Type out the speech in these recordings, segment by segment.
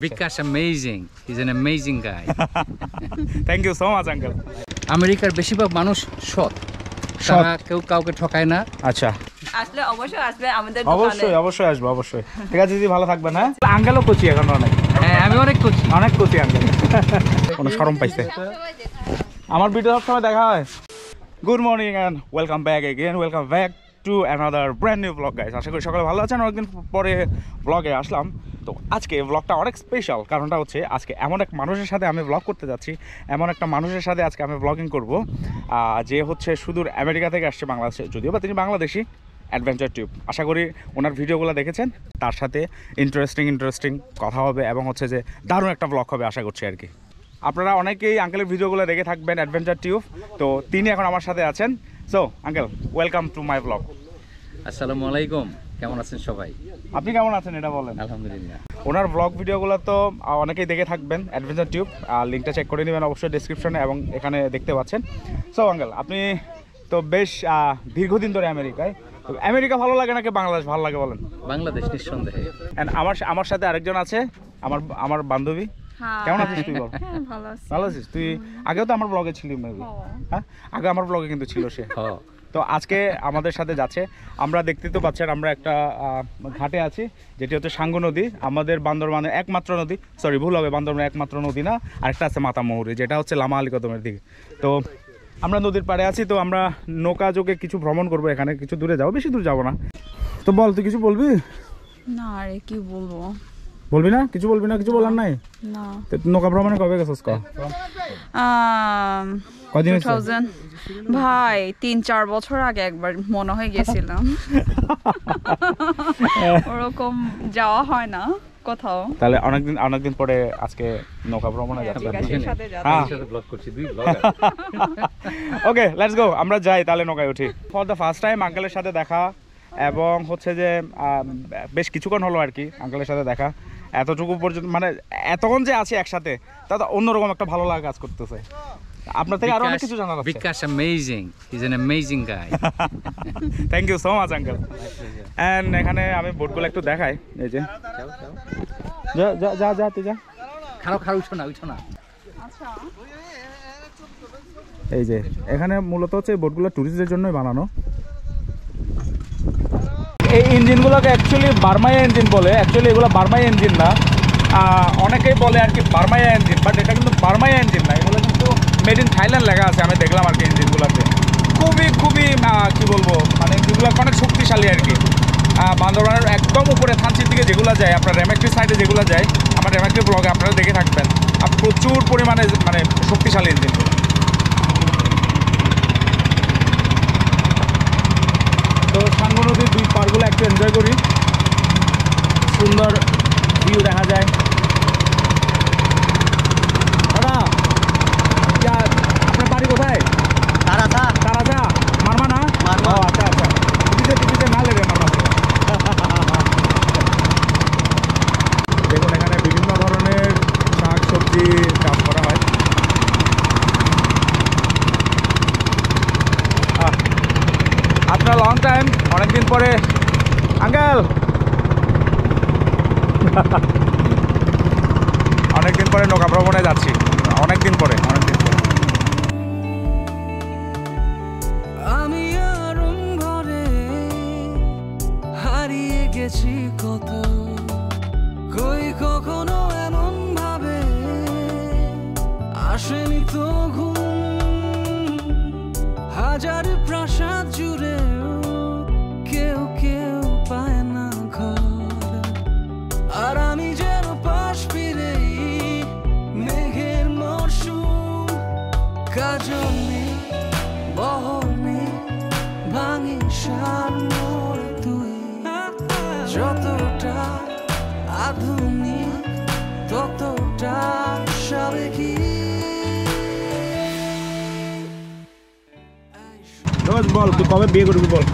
Vikas amazing. He's an amazing guy. Thank you so much, uncle. আমেরিকার বেশিরভাগ মানুষ সৎ। তারা কেউ কাউকে ঠকায় না। আচ্ছা। আসলে অবশ্যই আসবে আমাদের দোকানে। অবশ্যই আসবো অবশ্যই। ঠিক আছে দিদি ভালো থাকবেন হ্যাঁ। আঙ্কেলও কোচি এখন অনেক। হ্যাঁ আমি অনেক কোচি আঙ্কেল। কোনো শরম পাইছে। আমার ভিডিও সব সময় দেখা হয়। Good morning and welcome back again. Welcome back to another brand new vlog guys. আশা করি সকালে ভালো আছেন। অনেকদিন পরে ব্লগে আসলাম। তো আজকে ব্লগটা অনেক স্পেশাল, কারণটা হচ্ছে আজকে এমন এক মানুষের সাথে আমি ব্লগ করতে যাচ্ছি। এমন একটা মানুষের সাথে আজকে আমি ব্লগিং করব, যে হচ্ছে সুদূর আমেরিকা থেকে আসছে বাংলাদেশে, যদিও বা তিনি বাংলাদেশি। অ্যাডভেঞ্চার টিউব, আশা করি ওনার ভিডিওগুলো দেখেছেন। তার সাথে ইন্টারেস্টিং কথা হবে এবং হচ্ছে যে দারুণ একটা ব্লগ হবে আশা করছি আর কি। আপনারা অনেকেই আঙ্কেলের ভিডিওগুলো দেখে থাকবেন অ্যাডভেঞ্চার টিউব, তো তিনি এখন আমার সাথে আছেন। So uncle, welcome to my blog. আসসালামু আলাইকুম, কেমন আছেন সবাই? আপনি কেমন আছেন এটা বলেন। আলহামদুলিল্লাহ। ওনার ব্লগ ভিডিওগুলো তো অনেকেই দেখে থাকবেন অ্যাডভেঞ্চার টিউব, লিঙ্কটা চেক করে নেবেন অবশ্যই ডেসক্রিপশনে এবং এখানে দেখতে পাচ্ছেন। সো আঙ্কেল, আপনি তো বেশ দীর্ঘদিন ধরে আমেরিকায়, তো আমেরিকা ভালো লাগে নাকি বাংলাদেশ ভালো লাগে বলেন? বাংলাদেশ নিঃসন্দেহে। অ্যান্ড আমার সাথে আরেকজন আছে, আমার বান্ধবী। কেমন আছিস তুই বল? ভালো আছিস তুই? আগেও তো আমার ব্লগে ছিলি মেবি। হ্যাঁ আগে আমার ব্লগে কিন্তু ছিল সে। তো আজকে আমাদের সাথে যাচ্ছে। আমরা দেখতে তো পাচ্ছেন আমরা একটা ঘাটে আছি, যেটি হচ্ছে সাঙ্গু নদী, আমাদের বান্দরবানের একমাত্র নদী। সরি ভুল হবে, বান্দরবানের একমাত্র নদী না, আরেকটা আছে মাতামহুরি, যেটা হচ্ছে লামা আলী কদমের দিকে। তো আমরা নদীর পাড়ে আছি, তো আমরা নৌকা যোগে কিছু ভ্রমণ করবো, এখানে কিছু দূরে যাবো, বেশি দূর যাবো না। তো বল তুই কিছু বলবি? না আরে কি বলবো। বলবি না? কিছু বলবি না? কিছু বলার নাই? না। নৌকা ভ্রমণে কবে গেছিস? কদিন? ভাই 3-4 বছর আগে একবার মনে হয় গেছিলাম। ওরকম যাওয়া হয় না কোথাও। তাহলে অনেকদিন পরে আজকে নৌকা ভ্রমণে যাচ্ছি। ওকে লেটস গো, আমরা যাই তাহলে নৌকায় উঠি। ফর দ্য ফার্স্ট টাইম আঙ্কেলের সাথে দেখা, এবং হচ্ছে যে বেশ কিছুক্ষণ হলো আর কি আঙ্কেলের সাথে দেখা। এতটুকু পর্যন্ত মানে এতক্ষণ যে আছি একসাথে, তা অন্যরকম একটা ভালো লাগা কাজ করতেছে। আপনার থেকে আরো অনেক কিছু জানার আছে। Vikas amazing. He's an amazing guy. Thank you so much uncle. And এখানে আমি বোটগুলো একটু দেখাই। এই যে যা তুই যা। খারাপ উঠো না। আচ্ছা। এই যে এখানে মূলত হচ্ছে বোটগুলো টুরিস্টদের জন্যই বানানো। এই ইঞ্জিনগুলোকে অ্যাকচুয়ালি বার্মাইয়া ইঞ্জিন বলে। অ্যাকচুয়ালি এগুলো বার্মাইয়া ইঞ্জিন না, অনেকেই বলে আর কি বার্মাইয়া ইঞ্জিন, বাট এটা কিন্তু বার্মাইয়া ইঞ্জিন না, এগুলো কিন্তু মেড ইন থাইল্যান্ড লেখা আছে। আমি দেখলাম আর কি ইঞ্জিনগুলোতে খুবই কি বলবো, মানে এগুলো অনেক শক্তিশালী আর কি। বান্দরবানের একদম উপরে থানচির দিকে যেগুলো যায়, আপনার রেমাক্রি সাইডে যেগুলো যায়, আমার রেমাক্রি ব্লগে আপনারা দেখে থাকবেন, প্রচুর পরিমাণে মানে শক্তিশালী ইঞ্জিন। তো সাঙ্গু নদীর দুই পাড়গুলো একটু এনজয় করি, সুন্দর ভিউ দেখা যায়। দাদা আপনার বাড়ি কোথায়? তারাজা মারমা না? আচ্ছা টিভিতে না লেগে মারমা। দেখুন এখানে বিভিন্ন ধরনের শাক সবজি চাষ করা হয়। আপনার লং টাইম, অনেকদিন পরে আঙ্কেল, অনেকদিন পরে নৌকা ভ্রমণে যাচ্ছি, অনেকদিন পরে। আমি আরম্ভরে হারিয়ে গেছি কত, কই কখনো এমন ভাবে আসেনি তো ঘুম, হাজার প্রাসাদ জুড়ে কেউ পায় না ঘর, আর আমি যেন পাশ ফিরেই মেঘের মরশুম, কাজল নেই বহর নেই ভাঙি সার মোর, তুই যতটা আধুনিক ততটা সাবেকি। বল তুই কবে বিয়ে করবি বল?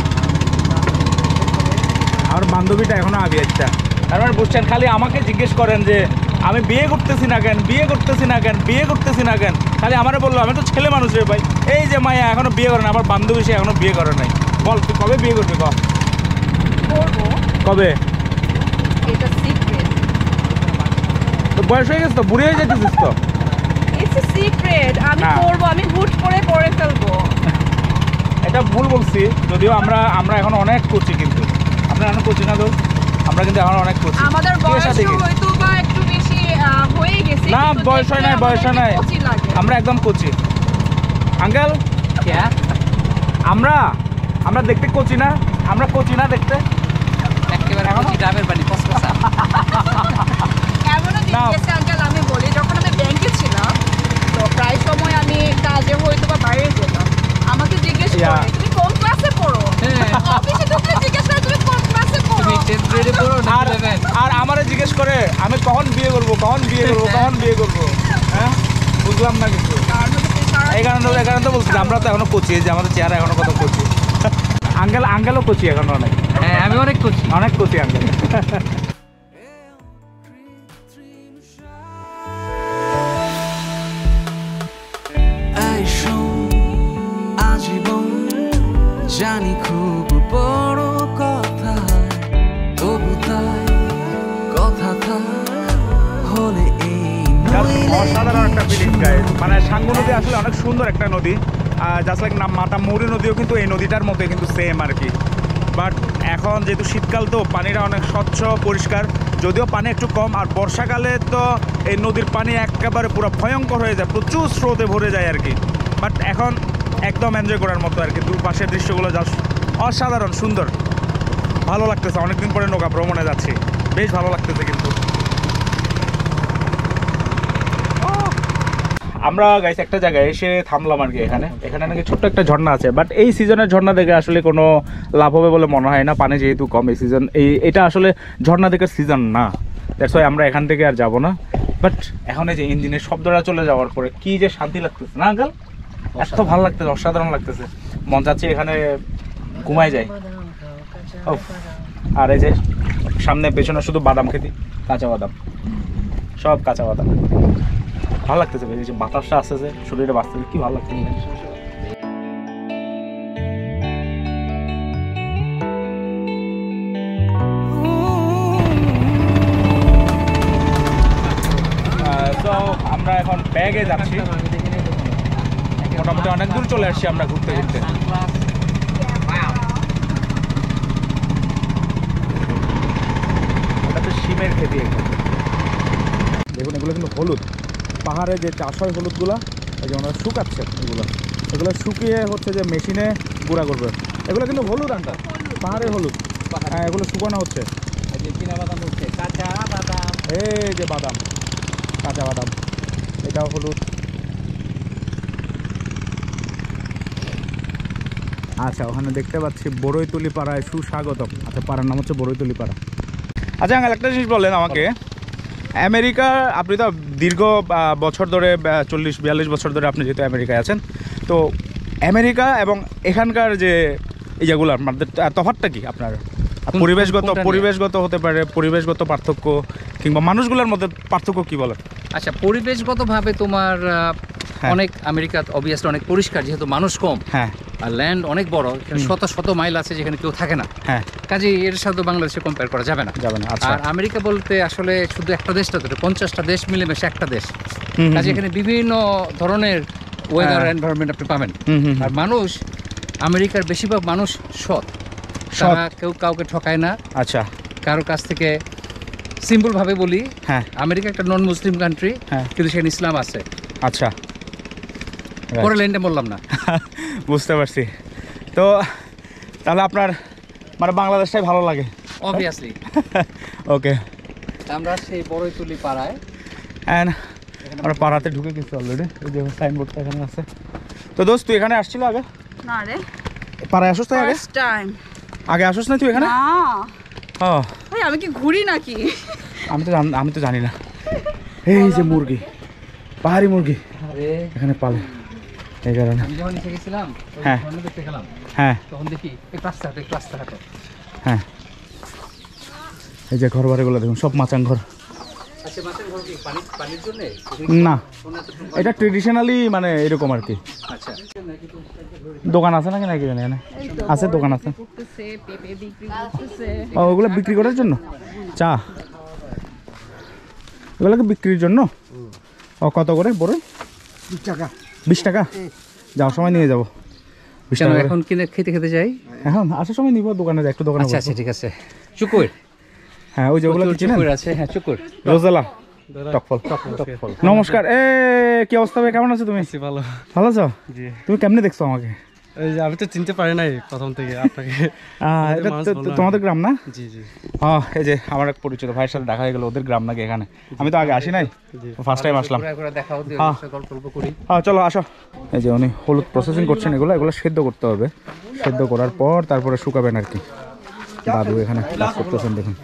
আমার বান্ধবীটা এখনো আগে একটা, তারপর বুঝছেন খালি আমাকে জিজ্ঞেস করেন যে আমি বিয়ে করতেছি না কেন, খালি আমারে বললো আমি তো ছেলে মানুষ রে ভাই। এই যে মায়া এখনো বিয়ে করে না, আমার বান্ধবী সে এখনো বিয়ে করে নাই। বল তুই কবে বিয়ে করবি? কবে? এটা সিক্রেট। তো বয়স হয়ে গেছে তো, বুড়ি হয়ে যেতেছিস তো। ইটস এ সিক্রেট, আমি না। করব, আমি হুট করে ফেলবো। এটা ভুল বলছি, যদিও আমরা এখন অনেক করছি, কিন্তু আমরা এখন করছি না তো, আমরা কিন্তু এখন অনেক করছি। আমাদের বয়স হয়তো বা একটু বেশি হয়ে গেছে, না, কিন্তু বয়স হয় দেখলে নাই, বয়স হয় নাই, আমাদের কচি লাগে। আমরা একদম করছি। আঙ্কেল, আমরা দেখতে কচি না, আমরা কচি না দেখতে। একেবারে কচি ডাবের পানি কসকসা। এমনও দিন না। গেছে আঙ্কেল, আমি বলি, যখন আমি ব্যাংকে ছিলাম তো প্রায় সময় আমি কাজে হয়তো বা বাইরে যেতাম, আমাকে জিজ্ঞেস Yeah. করে তুমি কোন ক্লাসে পড়ো, হ্যাঁ। অফিসে ঢুকলে জিজ্ঞেস করে তুমি কোন ক্লাসে পড়ো। তুমি 10th গ্রেডে পড়ো না আর 11? আর আমারে জিজ্ঞেস করে আমি কখন বিয়ে করবো, কখন বিয়ে করবো, কখন বিয়ে করবো। হ্যাঁ, বুঝলাম না কিছু। এই কারণে তো বলছি যে আমরা তো এখনো কচি, যে আমাদের চেহারা এখনো কত কচি। আঙ্কেলও কচি এখনো অনেক, হ্যাঁ, আমি অনেক কচি। অনেক কচি আঙ্কেল। এই শোন, আজীবন জানি খুব বড় কথা, তবু তাই কথা থাক হলে এই নইলে অসাধারণ একটা ফিলিংস গাইস। মানে সাঙ্গু নদী আসলে অনেক সুন্দর একটা নদী, জাস্ট লাইক মাতামুহুরী নদীও কিন্তু এই নদীটার মতো কিন্তু সেম আর কি। বাট এখন যেহেতু শীতকাল তো পানিটা অনেক স্বচ্ছ পরিষ্কার, যদিও পানি একটু কম। আর বর্ষাকালে তো এই নদীর পানি একেবারে পুরো ভয়ঙ্কর হয়ে যায়, প্রচুর স্রোতে ভরে যায় আর কি। বাট এখন একদম এনজয় করার মতো আর কি, দুপাশের দৃশ্যগুলো জাস্ট অসাধারণ সুন্দর, ভালো লাগতেছে। অনেকদিন পরে নৌকা ভ্রমণে যাচ্ছি, বেশ ভালো লাগতেছে কিন্তু। আমরা গাইস একটা জায়গায় এসে থামলাম আর কি, এখানে নাকি ছোট্ট একটা ঝর্ণা আছে, বাট এই সিজনের ঝর্ণা দেখে আসলে কোনো লাভ হবে বলে মনে হয় না, পানি যেহেতু কম এই সিজন, এটা আসলে ঝর্ণা দেখার সিজন না। দ্যাটস ওয়াই আমরা এখান থেকে আর যাব না। বাট এখন এই যে ইঞ্জিনের শব্দটা চলে যাওয়ার পরে কি যে শান্তি লাগতেছে না আঙ্কেল, এত ভালো লাগতেছে, অসাধারণ লাগতেছে, মন যাচ্ছে এখানে ঘুমায় যায়। আর এই যে সামনে পেছনে শুধু বাদাম খেতে, কাঁচা বাদাম, সব কাঁচা বাদাম, ভালো লাগতেছে। এই যে বাতাসটা আসতেছে শরীরে, বাঁচতেছে, কি ভালো লাগতেছে। তো আমরা এখন ব্যাগে যাচ্ছি, মোটামুটি অনেক দূর চলে আসছি আমরা ঘুরতে ঘুরতে। ওটা তো শিমের খেতে এখানে দেখুন, এগুলো কিন্তু হলুদ, পাহাড়ে যে চাষ হয় হলুদগুলো, এই যে ওনারা শুকাচ্ছে এগুলো শুকিয়ে হচ্ছে যে মেশিনে গুঁড়া করবে। এগুলো কিন্তু হলুদ আনটা, পাহাড়ের হলুদ। হ্যাঁ, এগুলো শুকানো হচ্ছে। কাঁচা বাদাম, এই যে বাদাম, কাঁচা বাদাম, এটাও হলুদ। আচ্ছা, ওখানে দেখতে পাচ্ছি বড়ইতলি পাড়ায় সুস্বাগতম। আচ্ছা, পাড়ার নাম হচ্ছে বড়ইতলি পাড়া। আচ্ছা আঙ্কেল, একটা জিনিস বললেন আমাকে, আমেরিকা, আপনি তো দীর্ঘ বছর ধরে 40-42 বছর ধরে আপনি যেহেতু আমেরিকায় আছেন, তো আমেরিকা এবং এখানকার যে এই যেগুলো আপনাদের তফাৎটা কি আপনার? পরিবেশগত হতে পারে, পরিবেশগত পার্থক্য, কিংবা মানুষগুলোর মধ্যে পার্থক্য কি বলেন? আচ্ছা, পরিবেশগতভাবে তোমার হ্যাঁ। অনেক আমেরিকা অবভিয়াসলি অনেক পরিষ্কার, যেহেতু মানুষ কম। হ্যাঁ আর ল্যান্ড অনেক বড়, এখানে শত শত মাইল আছে যেখানে কেউ থাকে না। হ্যাঁ, কাজে এর সাথে বাংলাদেশে কম্পেয়ার করা যাবে না। আচ্ছা। আর আমেরিকা বলতে আসলে শুধু একটা দেশ না, 50টা দেশ মিলেমিশে একটা দেশ। কাজে এখানে বিভিন্ন ধরনের ওয়েদার এনভায়রনমেন্ট আপনি পাবেন। আর মানুষ, আমেরিকার বেশিরভাগ মানুষ সৎ, তারা কেউ কাউকে ঠকায় না। আচ্ছা, কারো কাছ থেকে, সিম্পল ভাবে বলি, হ্যাঁ, আমেরিকা একটা নন মুসলিম কান্ট্রি, হ্যাঁ, কিন্তু সেখানে ইসলাম আছে। আচ্ছা, পরে লাইনটা বললাম না। বুঝতে পারছি। তো তাহলে আপনার মানে বাংলাদেশটাই ভালো লাগে? অবভিয়াসলি। ওকে, আমরা সেই বড়ইতলি পাড়ায়, অ্যান্ড আমরা পাড়াতে ঢুকে গেছি অলরেডি, ওই যে সাইনবোর্ডটা এখানে আছে। তো দোস্ত, তুই এখানে আসছিল আগে? না রে, পাড়ায় আসোস না আগে? First time. আগে আসোস না তুই এখানে? না, ও, ভাই আমি কি ঘুরি নাকি? আমি তো জানি না। এই যে মুরগি, পাহাড়ি মুরগি আরে এখানে পালে, এই কারণে। আমি যখন নিচে গেছিলাম, হ্যাঁ। দেখতে গেলাম, হ্যাঁ তখন দেখি একটু রাস্তা হাঁটো। হ্যাঁ, এই যে ঘর বাড়িগুলো দেখুন, সব মাচাং ঘর। আচ্ছা, মাছের ঘর কি পানির জন্য? না, এটা ট্রেডিশনালি মানে এরকম আর কি। আচ্ছা, দোকান আছে নাকি নাকি জানি না? আছে, দোকান আছে। করতেছে, পেঁপে বিক্রি করতেছে। ও, ওগুলো বিক্রি করার জন্য? চা, এগুলোকে বিক্রির জন্য? ও কত করে বড়ই? 20 টাকা। যাওয়ার সময় নিয়ে যাবো 20 কেন টাকা। এখন কিনে খেতে খেতে যাই? এখন আসার সময় নিবো দোকানে, একটু দোকানে আচ্ছা বসবো। আচ্ছা ঠিক আছে। চুকুর, হ্যাঁ ওই যেগুলো চিনেন, চুকুর আছে, হ্যাঁ চুকুর। রোজেলা টকফল। নমস্কার, কি অবস্থা ভাই, কেমন আছো তুমি? ভালো। ভালো আছো? জি। তুমি কেমনে দেখছো আমাকে? এই যে আমি তো চিনতে পারি নাই প্রথম থেকে আপনাকে। এটা তোমাদের গ্রাম না? জি জি হ্যাঁ, এই যে আমার এক পরিচিত ভাইয়ের সাথে দেখা হয়ে গেল, ওদের গ্রাম নাকি এখানে। আমি তো আগে আসি নাই, ফার্স্ট টাইম আসলাম। দেখাও দিয়ে হ্যাঁ। গল্প করি। হ্যাঁ চলো আসো। এই যে উনি হলুদ প্রসেসিং করছেন, এগুলো সেদ্ধ করতে হবে। সেদ্ধ করার পর তারপরে শুকাবেন আর কি। দাদু এখানে কাজ করতেছেন দেখুন।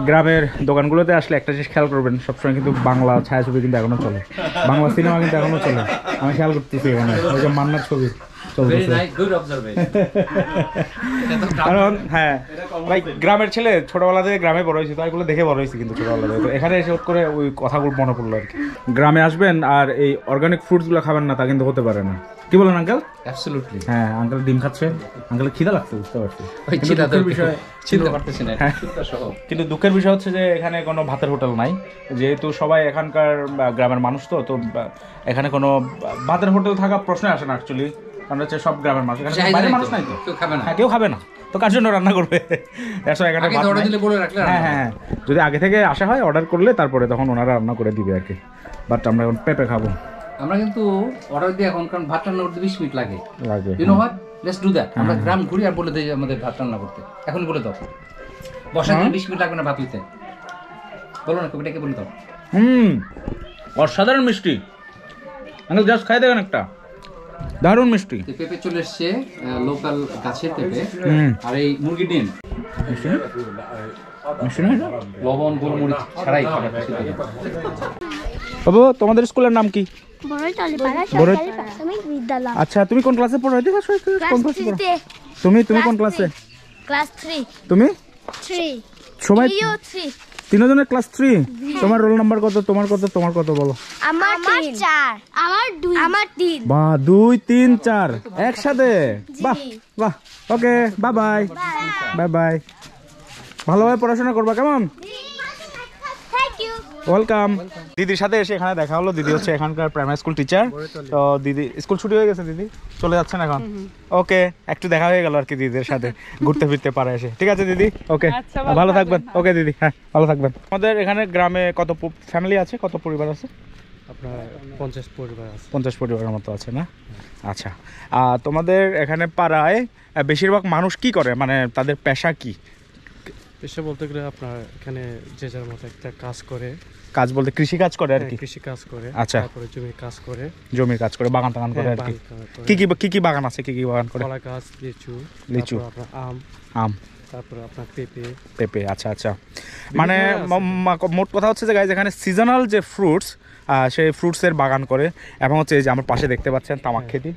গ্রামের দোকানগুলোতে আসলে একটা জিনিস খেয়াল করবেন, সবসময় কিন্তু বাংলা ছায়াছবি কিন্তু এখনো চলে, বাংলা সিনেমা কিন্তু এখনো চলে। আমি খেয়াল করতেছি এখানে ওই যে মান্নার ছবি চলতেছে। কারণ হ্যাঁ ভাই, গ্রামের ছেলে, ছোটবেলা থেকে গ্রামে বড় হয়েছি, তো এগুলো দেখে বড় হয়েছি কিন্তু ছোটবেলা থেকে। তো এখানে এসে হুট করে ওই কথাগুলো মনে পড়লো আর কি। গ্রামে আসবেন আর এই অর্গানিক ফ্রুটসগুলো খাবেন না, তা কিন্তু হতে পারে না। কি বলেন আঙ্কেল? অ্যাবসলিউটলি। হ্যাঁ, আঙ্কেল ডিম খাচ্ছে, আঙ্কেল খিদা লাগছে, বুঝতে পারছি। ওই কিন্তু চিন্তা দুঃখের বিষয় চিনতে পারতেছি না। হ্যাঁ। কিন্তু দুঃখের বিষয় হচ্ছে যে এখানে কোনো ভাতের হোটেল নাই, যেহেতু সবাই এখানকার গ্রামের মানুষ, তো এখানে কোনো ভাতের হোটেল থাকা প্রশ্নই আসে না অ্যাকচুয়ালি। কারণ হচ্ছে সব গ্রামের মানুষ, এখানে বাইরের মানুষ নাই তো, কেউ খাবে না। হ্যাঁ কেউ খাবে না, তো কার জন্য রান্না করবে? এখানে আগে ভাত অর্ডার নাই। দিলে বলে রাখলে হ্যাঁ হ্যাঁ, যদি আগে থেকে আসা হয় অর্ডার করলে তারপরে তখন ওনারা রান্না করে দিবে আর কি। বাট আমরা এখন পেঁপে খাবো। আমরা কিন্তু অর্ডার দিই এখন, কারণ ভাত রান্না করতে 20 মিনিট লাগে। লাগে you know what, let's do that. আমরা গ্রাম ঘুরি আর বলে দিই আমাদের ভাত রান্না করতে। এখন বলে দাও, বসার জন্য 20 মিনিট লাগবে না ভাত হইতে। বলো না, কবিটাকে বলে দাও। অসাধারণ মিষ্টি আঙ্কেল, জাস্ট খাই দেখেন একটা, দারুণ মিষ্টি। পেঁপে চলে এসছে, লোকাল গাছের পেঁপে। আর এই মুরগি ডিম মিষ্টি না এটা? লবণ গোলমরিচ ছাড়াই খাবে। বাবু, তোমাদের স্কুলের নাম কি? বড়ইতলিপাড়া বড়ই- সরকারি প্রাথমিক বিদ্যালয়। আচ্ছা, তুমি কোন ক্লাসে পড়ো? কোন ক্লাসে পড়ো? তুমি কোন ক্লাসে? ক্লাস 3 তুমি 3 সবাই 3 তিনজনের ক্লাস 3? তোমার রোল নাম্বার কত? তোমার কত? তোমার কত বলো? আমার 4 আমার 2 আমার 3 বাহ, 2 3 4 একসাথে, বাহ বাহ। Okay, bye bye bye bye. ভালোভাবে পড়াশোনা করবা, কেমন? Thank you. ওয়েলকাম। দিদির সাথে এসে এখানে দেখা হলো। দিদি হচ্ছে এখানকার প্রাইমারি স্কুল টিচার। তো দিদি স্কুল ছুটি হয়ে গেছে, দিদি চলে যাচ্ছেন এখন। ওকে, একটু দেখা হয়ে গেল আর কি দিদির সাথে, ঘুরতে ফিরতে পারে এসে। ঠিক আছে দিদি, ওকে ভালো থাকবেন। ওকে দিদি, হ্যাঁ ভালো থাকবেন। আমাদের এখানে গ্রামে কত ফ্যামিলি আছে, কত পরিবার আছে? আপনার 50 পরিবার আছে। 50 পরিবারের মতো আছে না? আচ্ছা, তোমাদের এখানে পাড়ায় বেশিরভাগ মানুষ কি করে, মানে তাদের পেশা কি? পেশা বলতে গেলে আপনার এখানে যে যার মতো একটা কাজ করে। কাজ বলতে কৃষি কাজ করে আর কি? কৃষি কাজ করে, আচ্ছা। তারপরে জমির কাজ করে, জমির কাজ করে, বাগান টাগান করে আর কি? কি কি বাগান আছে, কি কি বাগান করে? কলা গাছ, লিচু, লিচু, তারপর আপনার আম, আম, তারপরে আপনার পেঁপে। আচ্ছা আচ্ছা, মানে মোট কথা হচ্ছে যে গাইজ এখানে সিজনাল যে ফ্রুটস, সেই ফ্রুটসের বাগান করে। এবং হচ্ছে এই যে আমার পাশে দেখতে পাচ্ছেন তামাক খেতি,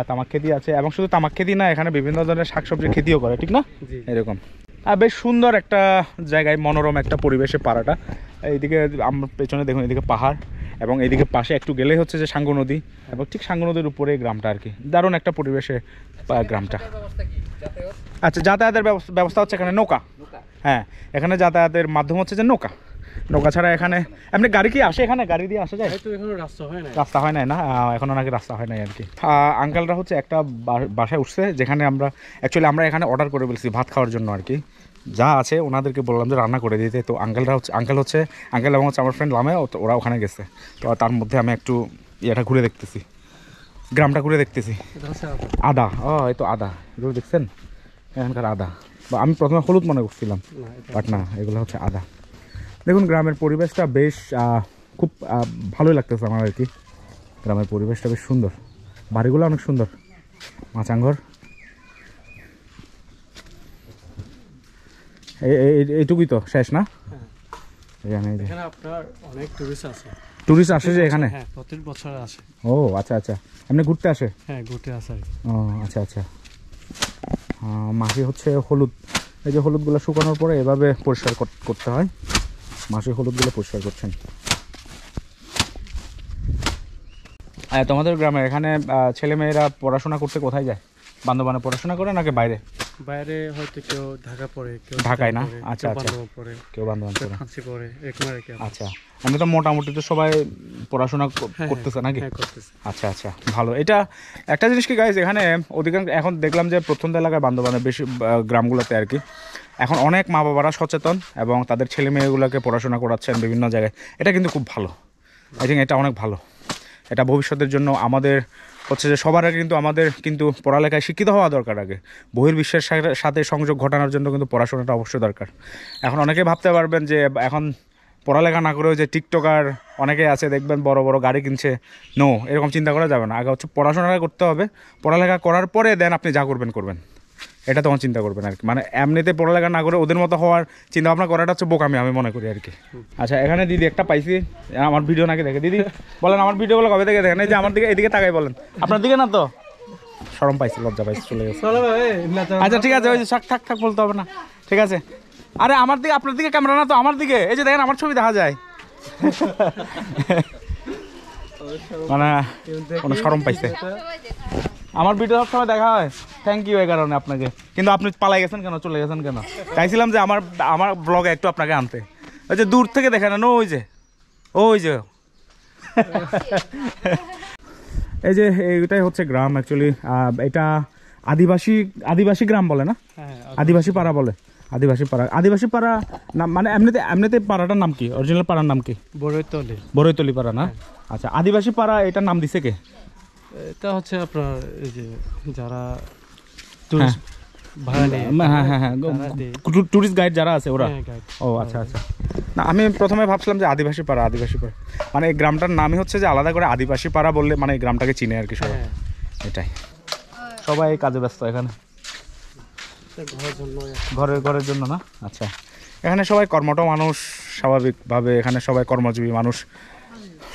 তামাক খেতি আছে। এবং শুধু তামাক খেতি না, এখানে বিভিন্ন ধরনের শাকসবজির খেতিও করে, ঠিক না? এরকম বেশ সুন্দর একটা জায়গায়, মনোরম একটা পরিবেশে পাড়াটা। এইদিকে আমার পেছনে দেখুন, এদিকে পাহাড়, এবং এইদিকে পাশে একটু গেলেই হচ্ছে যে সাঙ্গু নদী, এবং ঠিক সাঙ্গু নদীর উপরে গ্রামটা আর কি। দারুণ একটা পরিবেশে গ্রামটা। আচ্ছা, যাতায়াতের ব্যবস্থা হচ্ছে এখানে নৌকা। হ্যাঁ, এখানে যাতায়াতের মাধ্যম হচ্ছে যে নৌকা। নৌকা ছাড়া এখানে এমনি গাড়ি কি আসে? এখানে গাড়ি দিয়ে আসা যায়? এখনো রাস্তা হয় না। রাস্তা হয় নাই না, এখনো নাকি রাস্তা হয় নাই আর কি। আঙ্কেলরা হচ্ছে একটা বাসায় উঠছে, যেখানে আমরা অ্যাকচুয়ালি এখানে অর্ডার করে বলছি ভাত খাওয়ার জন্য আর কি। যা আছে ওনাদেরকে বললাম যে রান্না করে দিতে। তো আঙ্কেল এবং হচ্ছে আমার ফ্রেন্ড লামে, ওরা ওখানে গেছে। তো তার মধ্যে আমি একটু ইয়েটা ঘুরে দেখতেছি, গ্রামটা ঘুরে দেখতেছি। আদা, এই তো আদা, এগুলো দেখছেন এখানকার আদা। বা আমি প্রথমে হলুদ মনে করছিলাম, বাট না, এগুলো হচ্ছে আদা। দেখুন গ্রামের পরিবেশটা বেশ খুব ভালোই লাগতেছে আমার আর কি। গ্রামের পরিবেশটা বেশ সুন্দর, বাড়িগুলো অনেক সুন্দর, মাচাঙ্গর। এইটুকুই তো শেষ না? এখানে আপনার অনেক টুরিস্ট আসে যে এখানে? হ্যাঁ, প্রতি বছর আসে। ও আচ্ছা আচ্ছা, এমনি ঘুরতে আসে? হ্যাঁ, ঘুরতে আসে। ও আচ্ছা আচ্ছা। মাসি হচ্ছে হলুদ, এই যে হলুদগুলো শুকানোর পরে এভাবে পরিষ্কার করতে হয়। মাসি হলুদগুলো পরিষ্কার করছেন। তোমাদের গ্রামে এখানে ছেলেমেয়েরা পড়াশোনা করতে কোথায় যায়? বান্দরবানে পড়াশোনা করে নাকি বাইরে? বাইরে হয়তো কেউ ঢাকা পড়ে, কেউ ঢাকায় না? পড়ে, আচ্ছা, কেউ আচ্ছা। বান্দরবান পড়ে, কেউ বান্দরবান কেউ করে। ফাঁসি পড়ে, এরকম আর কি। আচ্ছা, আমি তো মোটামুটি তো সবাই পড়াশোনা করতেছে নাকি? হ্যাঁ, করতেছে। আচ্ছা আচ্ছা, ভালো। এটা একটা জিনিস কি গাইজ, এখানে অধিকাংশ এখন দেখলাম যে প্রত্যন্ত এলাকায় বান্দরবানের বেশি গ্রামগুলোতে আর কি এখন অনেক মা বাবারা সচেতন এবং তাদের ছেলে মেয়েগুলোকে পড়াশোনা করাচ্ছেন বিভিন্ন জায়গায়। এটা কিন্তু খুব ভালো, আই থিঙ্ক এটা অনেক ভালো। এটা ভবিষ্যতের জন্য আমাদের হচ্ছে যে সবার আগে কিন্তু আমাদের কিন্তু পড়ালেখায় শিক্ষিত হওয়া দরকার। আগে বহির্বিশ্বের সাথে সংযোগ ঘটানোর জন্য কিন্তু পড়াশোনাটা অবশ্যই দরকার। এখন অনেকে ভাবতে পারবেন যে এখন পড়ালেখা না করেও যে টিকটকার অনেকেই আছে দেখবেন বড় বড় গাড়ি কিনছে, নো, এরকম চিন্তা করা যাবে না। আগে হচ্ছে পড়াশোনাটা করতে হবে, পড়ালেখা করার পরে দেন আপনি যা করবেন করবেন, এটা তখন চিন্তা করবেন আর কি। মানে এমনিতে পড়ালেখা না করে ওদের মতো হওয়ার চিন্তা ভাবনা করাটা হচ্ছে বোকামি, আমি মনে করি আর কি। আচ্ছা, এখানে দিদি একটা পাইছি, আমার ভিডিও নাকি দেখে। দিদি বলেন আমার ভিডিওগুলো কবে থেকে দেখেন? এই যে আমার দিকে, এদিকে তাকাই বলেন। আপনার দিকে না তো? শরম পাইছি, লজ্জা পাইছি, চলে গেছে। আচ্ছা ঠিক আছে, ওই যে থাক থাক বলতে হবে না, ঠিক আছে। আরে আমার দিকে, আপনার দিকে ক্যামেরা না তো, আমার দিকে। এই যে দেখেন আমার ছবি দেখা যায়। মানে কোনো শরম পাইছে। আমার ভিডিও সব সময় দেখা হয়, থ্যাংক ইউ এই কারণে আপনাকে। কিন্তু আপনি পালাই গেছেন কেন, চলে গেছেন কেন? চাইছিলাম যে আমার ব্লগে একটু আপনাকে আনতে। ওই যে দূর থেকে দেখেন না, ওই যে এই যে এইটাই হচ্ছে গ্রাম অ্যাকচুয়ালি। এটা আদিবাসী গ্রাম বলে না? আদিবাসী পাড়া বলে। আদিবাসী পাড়া নাম, মানে এমনিতে পাড়াটার নাম কি? অরিজিনাল পাড়ার নাম কি? বড়ইতলি পাড়া না? আচ্ছা, আদিবাসী পাড়া এটার নাম দিছে কে? এটা হচ্ছে আপনার এই যে যারা টুরিস্ট ভাড়া নেয়, হ্যাঁ, টুরিস্ট গাইড যারা আছে ওরা। ও আচ্ছা আচ্ছা। না, আমি প্রথমে ভাবছিলাম যে আদিবাসী পাড়া মানে এই গ্রামটার নামই হচ্ছে যে আলাদা করে আদিবাসী পাড়া বললে মানে এই গ্রামটাকে চিনে আর কি সবাই। এটাই, সবাই কাজে ব্যস্ত এখানে, ঘরের জন্য না? আচ্ছা, এখানে সবাই কর্মঠ মানুষ, স্বাভাবিকভাবে এখানে সবাই কর্মজীবী মানুষ,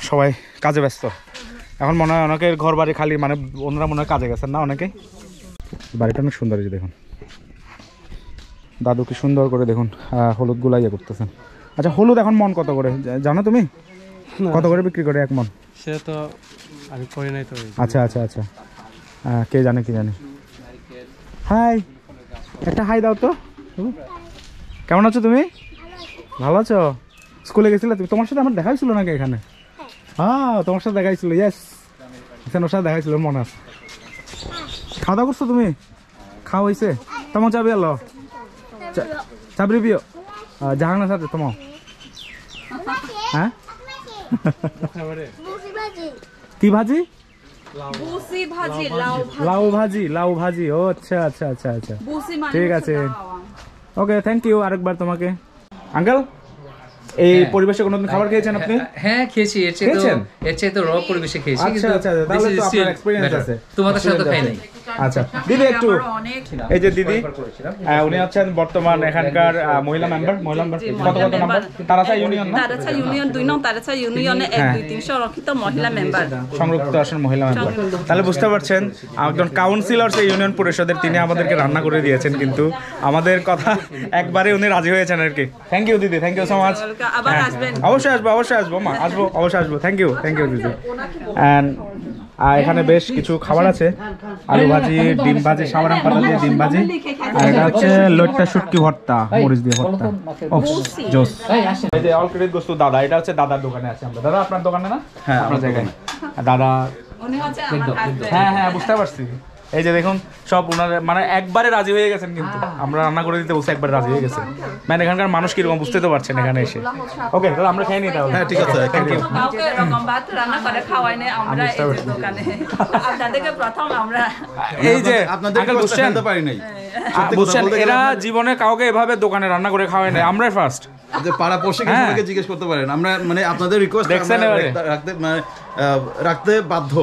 সবাই কাজে ব্যস্ত। এখন মনে হয় অনেকের ঘর বাড়ি খালি, মানে ওনারা মনে হয় কাজে গেছেন না অনেকেই। বাড়িটা অনেক সুন্দর, যে দেখুন দাদু কি সুন্দর করে দেখুন হলুদ গুলা ইয়ে করতেছেন। আচ্ছা, হলুদ এখন মন কত করে জানো তুমি? কত করে বিক্রি করে এক মন? সে তো আমি করি নাই তো। আচ্ছা আচ্ছা আচ্ছা, কে জানে কি জানে। হাই, একটা হাই দাও তো। কেমন আছো তুমি? ভালো আছো? স্কুলে গেছিলে তুমি? তোমার সাথে আমার দেখা হয়েছিল নাকি এখানে? হ্যাঁ, তোমার সাথে দেখা হয়েছিল, ইয়েস, ওর সাথে দেখা হয়েছিল, মনে আছে। খাওয়া দাওয়া করছো তুমি? খাওয়া হয়েছে? তোমার চাবি এলো, চাবরি বিও জাহাঙ্গনার সাথে তোমার। হ্যাঁ, কি ভাজি? লাউ ভাজি। ও আচ্ছা আচ্ছা আচ্ছা আচ্ছা, ঠিক আছে, ওকে, থ্যাংক ইউ আরেকবার তোমাকে। আঙ্কেল, এই পরিবেশে কোনোদিন খাবার খেয়েছেন আপনি? হ্যাঁ, খেয়েছি। এর চেয়ে তো র পরিবেশে খেয়েছি। আচ্ছা আচ্ছা, তাহলে তো আপনার এক্সপেরিয়েন্স আছে। তোমাদের সাথে তো খাই নাই। আচ্ছা দিদি, একটু এই যে দিদি, উনি আছেন বর্তমান এখানকার মহিলা মেম্বার। কত নাম্বার? তারাছা ইউনিয়ন না? তারাছা ইউনিয়ন 2 নং তারাছা ইউনিয়নে 1 2 3 সংরক্ষিত মহিলা মেম্বার, সংরক্ষিত আসন মহিলা মেম্বার। তাহলে বুঝতে পারছেন একজন কাউন্সিলর সেই ইউনিয়ন পরিষদের, তিনি আমাদেরকে রান্না করে দিয়েছেন, কিন্তু আমাদের কথা একবারে উনি রাজি হয়েছেন আর কি। থ্যাংক ইউ দিদি, থ্যাংক ইউ সো মাচ। আবার আসবেন? অবশ্যই আসবো মা, অবশ্যই আসবো। থ্যাংক ইউ দিদি। অ্যান্ড এখানে বেশ কিছু খাবার আছে, আলু ভাজি, ডিম ভাজি, সাবারাম পাতা দিয়ে ডিম ভাজি, আর এটা হচ্ছে লট্টা শুটকি ভর্তা, মরিচ দিয়ে ভর্তা। জোস। এই যে অল ক্রেডিট গোস টু দাদা, এটা হচ্ছে দাদার দোকানে আছে আমরা। দাদা আপনার দোকানে না? হ্যাঁ, আপনার জায়গায় দাদা। হ্যাঁ, বুঝতে পারছি। এই যে দেখুন সব ওনার মানে একবারে রাজি হয়ে গেছেন, কিন্তু আমরা রান্না করে দিতে বসে একবারে রাজি হয়ে গেছেন। মানে এখানকার মানুষ কিরকম বুঝতে তো পারছেন এখানে এসে। ওকে, তাহলে আমরা খেয়ে নিই তাহলে। হ্যাঁ, ঠিক আছে, থ্যাংক ইউ। কাউকে এরকম ভাত রান্না করে খাওয়াই না আমরা এই দোকানে। আপনাদেরকে প্রথম আমরা এই যে আপনাদেরকে বুঝছেন তো পারি নাই, বুঝছেন, এরা জীবনে কাউকে এভাবে দোকানে রান্না করে খাওয়ায় না, আমরাই ফার্স্ট। যে পাড়া পড়শিকে জিজ্ঞেস করতে পারেন, আমরা মানে আপনাদের রিকোয়েস্ট রাখতে বাধ্য,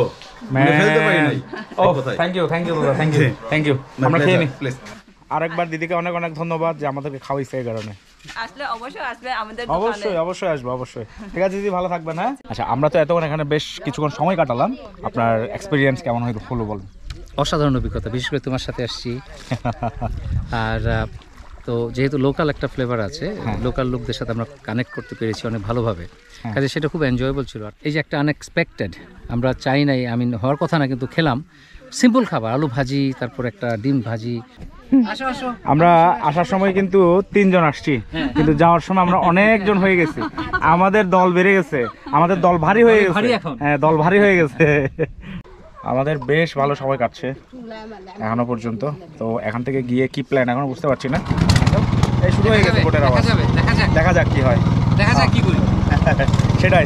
আরেকবার দিদিকে অনেক ধন্যবাদ যে আমাদেরকে খাওয়াইছে এই কারণে। আসলে অবশ্যই আসবে আমাদের দোকানে। অবশ্যই আসবো, অবশ্যই। ঠিক আছে দিদি, ভালো থাকবেন। হ্যাঁ, আচ্ছা, আমরা তো এতক্ষণ এখানে বেশ কিছুক্ষণ সময় কাটালাম, আপনার এক্সপিরিয়েন্স কেমন হলো বলুন? অসাধারণ অভিজ্ঞতা, বিশেষ করে তোমার সাথে আসছি। আর তো যেহেতু লোকাল একটা ফ্লেভার আছে, লোকাল লোকদের সাথে আমরা কানেক্ট করতে পেরেছি অনেক ভালোভাবে, কাজে সেটা খুব এনজয়েবল ছিল। এই যে একটা আনএক্সপেক্টেড, আমরা চাই নাই, হওয়ার কথা না, কিন্তু খেলাম, সিম্পল খাবার, আলু ভাজি, তারপর একটা ডিম ভাজি। আসো আসো। আমরা আসার সময় কিন্তু 3 জন আসছি, কিন্তু যাওয়ার সময় আমরা অনেকজন হয়ে গেছি। আমাদের দল বেড়ে গেছে, আমাদের দল ভারী হয়ে গেছে। হ্যাঁ, দল ভারী হয়ে গেছে। আমাদের বেশ ভালো সময় কাটছে এখনো পর্যন্ত। তো এখান থেকে গিয়ে কি প্ল্যান এখনো বুঝতে পারছি না। এই শুরু হয়ে গেছে বোটের আওয়াজ। দেখা যাক কি হয়, দেখা যাক কি করি। সেটাই।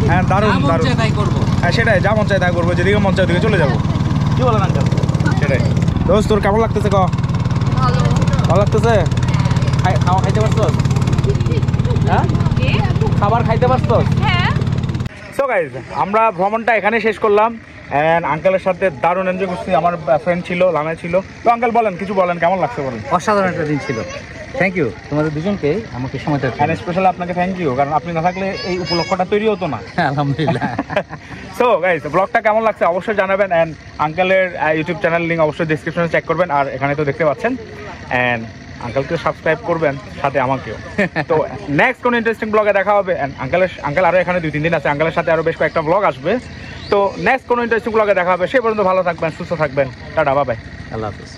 হ্যাঁ, দারুণ দারুণ। তাই করবো। হ্যাঁ, সেটাই, যা মন চায় তাই করবো, যেদিকে মন চায় ওদিকে চলে যাবো। কি বলেন আঙ্কেল? সেটাই। দোস্ত, তোর কেমন লাগতেছে? ভালো লাগতেছে? খাওয়া খাইতে পারছস? হ্যাঁ, খাবার খাইতে পারছস? সো গাইজ, আমরা ভ্রমণটা এখানে শেষ করলাম। অ্যান্ড আঙ্কেলের সাথে দারুণ এনজয় করছি। আমার ফ্রেন্ড ছিল, লামে ছিল। তো আঙ্কেল বলেন, কিছু বলেন, কেমন লাগছে বলেন। অসাধারণ একটা দিন ছিল। থ্যাংক ইউ তোমাদের দুজনকে আমাকে সময় দেওয়ার অ্যান্ড জন্য। স্পেশালি আপনাকে থ্যাংক ইউ, কারণ আপনি না থাকলে এই উপলক্ষটা তৈরি হতো না। আলহামদুলিল্লাহ। সো গাইজ, ব্লগটা কেমন লাগছে অবশ্যই জানাবেন। অ্যান্ড আঙ্কেলের ইউটিউব চ্যানেল লিঙ্ক অবশ্যই ডিসক্রিপশনে চেক করবেন। আর এখানে তো দেখতে পাচ্ছেন। অ্যান্ড আঙ্কেলকেও সাবস্ক্রাইব করবেন, সাথে আমাকেও। তো নেক্সট কোনো ইন্টারেস্টিং ব্লগে দেখা হবে। অ্যান্ড আঙ্কেল আরও এখানে 2-3 দিন আছে, আঙ্কেলের সাথে আরও বেশ কয়েকটা ব্লগ আসবে। তো নেক্সট কোনো ইন্টারেস্টিং ব্লগে দেখা হবে। সে পর্যন্ত ভালো থাকবেন, সুস্থ থাকবেন। Tata, bye bye. আল্লাহ হাফিজ।